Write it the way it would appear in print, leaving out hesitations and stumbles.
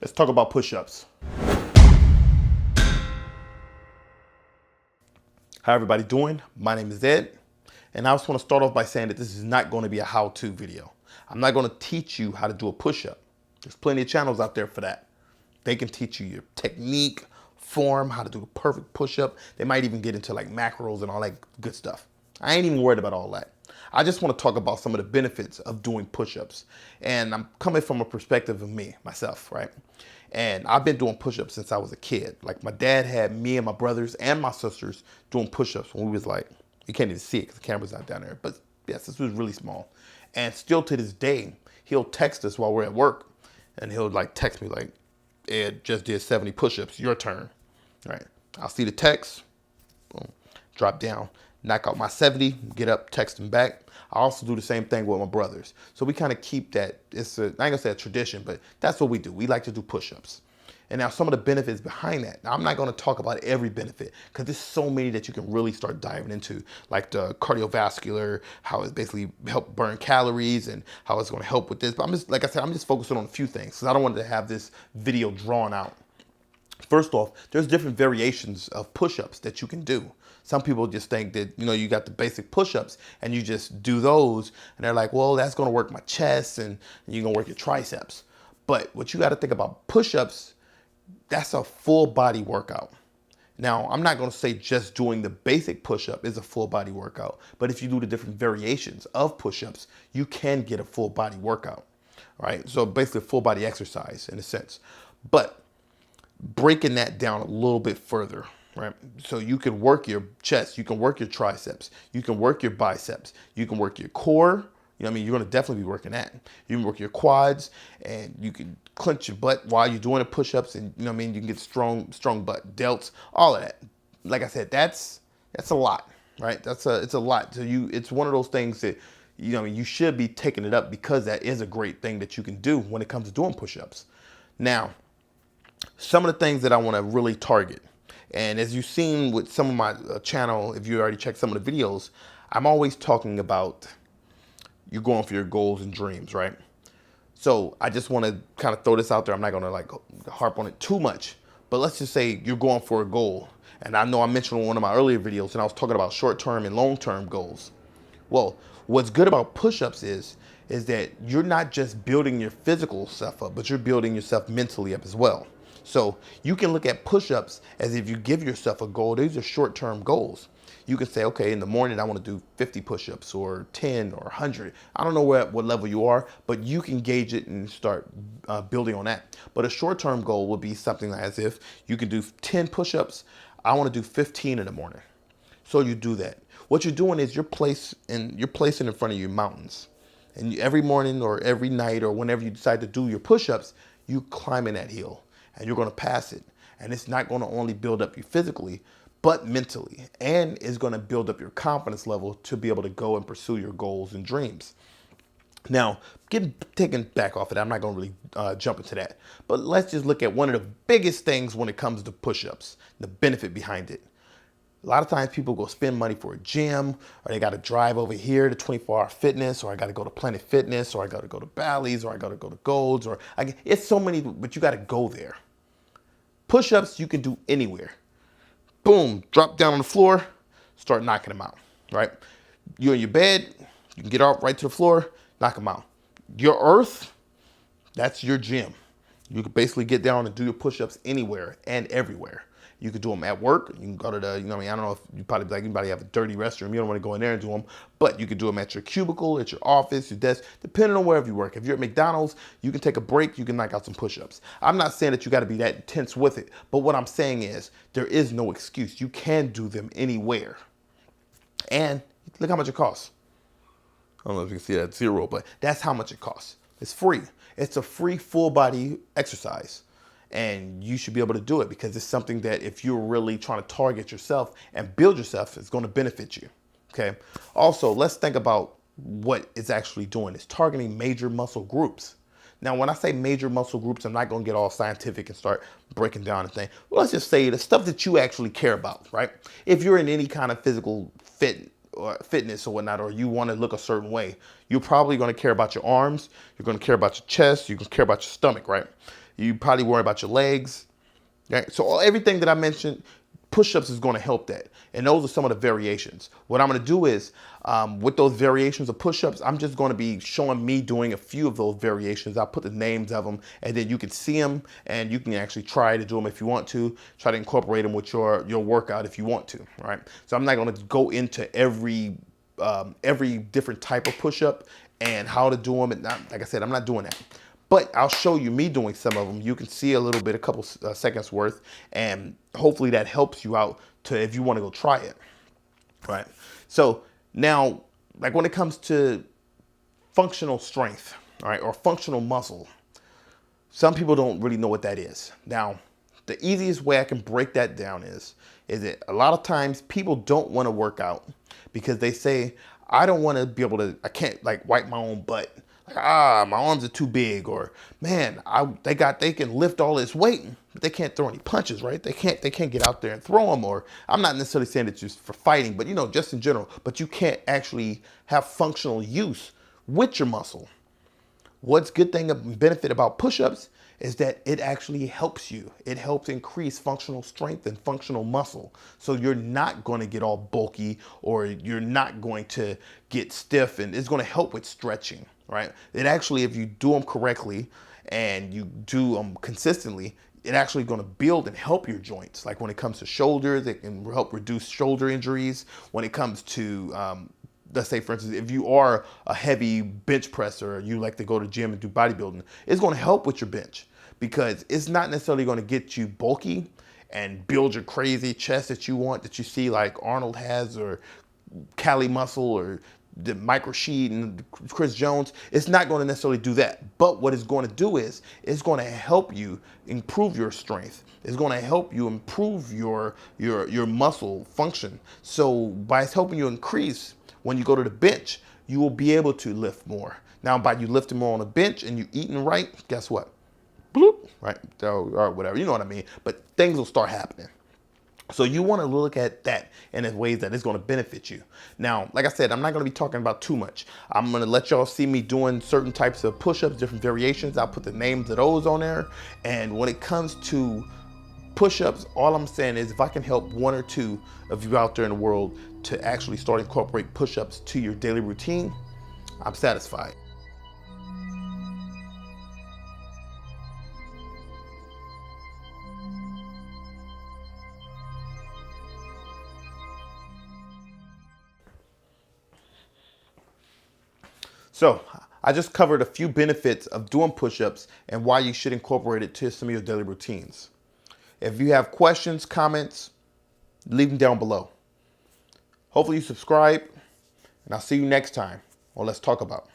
Let's talk about push-ups. How everybody doing? My name is Ed, and I just want to start off by saying that this is not going to be a how-to video. I'm not going to teach you how to do a push-up. There's plenty of channels out there for that. They can teach you your technique, form, how to do a perfect push-up. They might even get into like macros and all that good stuff. I ain't even worried about all that. I just want to talk about some of the benefits of doing push-ups. And I'm coming from a perspective of myself, right? And I've been doing push-ups since I was a kid. Like my dad had me and my brothers and my sisters doing push-ups when we was like, you can't even see it because the camera's not down there. But yes, this was really small. And still to this day, he'll text us while we're at work. And he'll like text me like, Ed just did 70 push-ups, your turn. All right, I'll see the text, boom, drop down, knock out my 70, get up, text him back. I also do the same thing with my brothers. So we kind of keep that, I ain't gonna say a tradition, but that's what we do. We like to do push-ups. And now some of the benefits behind that. Now I'm not gonna talk about every benefit because there's so many that you can really start diving into, like the cardiovascular, how it's basically help burn calories and how it's gonna help with this. But I'm just, like I said, I'm just focusing on a few things because I don't want to have this video drawn out. First off, there's different variations of push-ups that you can do. Some people just think that, you know, you got the basic push-ups and you just do those and they're like, well, that's gonna work my chest and you're gonna work your triceps. But what you gotta think about push-ups, that's a full body workout. Now, I'm not gonna say just doing the basic push-up is a full body workout, but if you do the different variations of push-ups, you can get a full body workout, right? So basically a full body exercise in a sense. But breaking that down a little bit further, right? So you can work your chest, you can work your triceps, you can work your biceps, you can work your core. You know what I mean? You're gonna definitely be working that. You can work your quads and you can clench your butt while you're doing the push-ups and you know what I mean? You can get strong butt, delts, all of that. Like I said, that's a lot, right? It's a lot. So it's one of those things that, you know, you should be taking it up because that is a great thing that you can do when it comes to doing push-ups. Now, some of the things that I want to really target, and as you've seen with some of my channel, if you already checked some of the videos, I'm always talking about you're going for your goals and dreams, right? So I just want to kind of throw this out there. I'm not going to like harp on it too much, but let's just say you're going for a goal. And I know I mentioned in one of my earlier videos, and I was talking about short-term and long-term goals. Well, what's good about push-ups is that you're not just building your physical self up, but you're building yourself mentally up as well. So you can look at push-ups as if you give yourself a goal. These are short-term goals. You can say, okay, in the morning, I want to do 50 push-ups or 10 or 100. I don't know what level you are, but you can gauge it and start building on that. But a short-term goal would be something as if you can do 10 push-ups. I want to do 15 in the morning. So you do that. What you're doing is you're placing in front of you mountains. And every morning or every night or whenever you decide to do your push-ups, you climb in that hill and you're going to pass it. And it's not going to only build up you physically, but mentally, and it's going to build up your confidence level to be able to go and pursue your goals and dreams. Now, taken back off of that, I'm not going to really jump into that, but let's just look at one of the biggest things when it comes to push-ups, the benefit behind it. A lot of times people go spend money for a gym, or they got to drive over here to 24 Hour Fitness, or I got to go to Planet Fitness, or I got to go to Bally's, or I got to go to Gold's, or it's so many, but you got to go there. Push-ups you can do anywhere. Boom, drop down on the floor, start knocking them out, right? You're in your bed, you can get off right to the floor, knock them out. Your earth, that's your gym. You can basically get down and do your push-ups anywhere and everywhere. You could do them at work. You can go to the, you know what I mean? I don't know if you probably like anybody have a dirty restroom. You don't want to go in there and do them, but you could do them at your cubicle, at your office, your desk, depending on wherever you work. If you're at McDonald's, you can take a break. You can knock out some push-ups. I'm not saying that you got to be that intense with it, but what I'm saying is there is no excuse. You can do them anywhere. And look how much it costs. I don't know if you can see that zero, but that's how much it costs. It's free. It's a free full body exercise. And you should be able to do it because it's something that if you're really trying to target yourself and build yourself, it's going to benefit you. Okay. Also, let's think about what it's actually doing. It's targeting major muscle groups. Now, when I say major muscle groups, I'm not going to get all scientific and start breaking down the thing. Well, let's just say the stuff that you actually care about, right? If you're in any kind of physical fitness or whatnot, or you want to look a certain way, you're probably going to care about your arms. You're going to care about your chest. You're going to care about your stomach, right? You probably worry about your legs. Okay? So everything that I mentioned, push-ups is going to help that. And those are some of the variations. What I'm going to do is, with those variations of push-ups, I'm just going to be showing me doing a few of those variations. I'll put the names of them, and then you can see them, and you can actually try to do them if you want to. Try to incorporate them with your workout if you want to, right? So I'm not going to go into every different type of push-up and how to do them. And like I said, I'm not doing that. But I'll show you me doing some of them. You can see a little bit, a couple seconds worth, and hopefully that helps you out to if you want to go try it, right? So now, like when it comes to functional strength, all right, or functional muscle, some people don't really know what that is. Now, the easiest way I can break that down is that a lot of times people don't want to work out because they say, I don't want to be able to, I can't like wipe my own butt. Like, my arms are too big, or man, they can lift all this weight, but they can't throw any punches, right? They can't get out there and throw them. Or I'm not necessarily saying it's just for fighting, but just in general. But you can't actually have functional use with your muscle. What's good thing and benefit about push-ups is that it actually helps you. It helps increase functional strength and functional muscle. So you're not going to get all bulky, or you're not going to get stiff, and it's going to help with stretching, right? It actually, if you do them correctly and you do them consistently, it actually going to build and help your joints. Like when it comes to shoulders, it can help reduce shoulder injuries. When it comes to let's say, for instance, if you are a heavy bench presser, or you like to go to the gym and do bodybuilding, it's going to help with your bench, because it's not necessarily going to get you bulky and build your crazy chest that you want, that you see like Arnold has, or Cali Muscle, or the Micro Sheet and Chris Jones. It's not going to necessarily do that. But what it's going to do is it's going to help you improve your strength. It's going to help you improve your muscle function. So by helping you increase, when you go to the bench, you will be able to lift more. Now, by you lifting more on the bench and you eating right, guess what? Bloop, right? Or whatever, you know what I mean? But things will start happening. So you want to look at that in ways that is going to benefit you. Now, like I said, I'm not going to be talking about too much. I'm going to let y'all see me doing certain types of push-ups, different variations. I'll put the names of those on there. And when it comes to push-ups, all I'm saying is if I can help one or two of you out there in the world to actually start incorporate push-ups to your daily routine, I'm satisfied. So I just covered a few benefits of doing push-ups and why you should incorporate it to some of your daily routines. If you have questions, comments, leave them down below. Hopefully you subscribe, and I'll see you next time on Let's Talk About.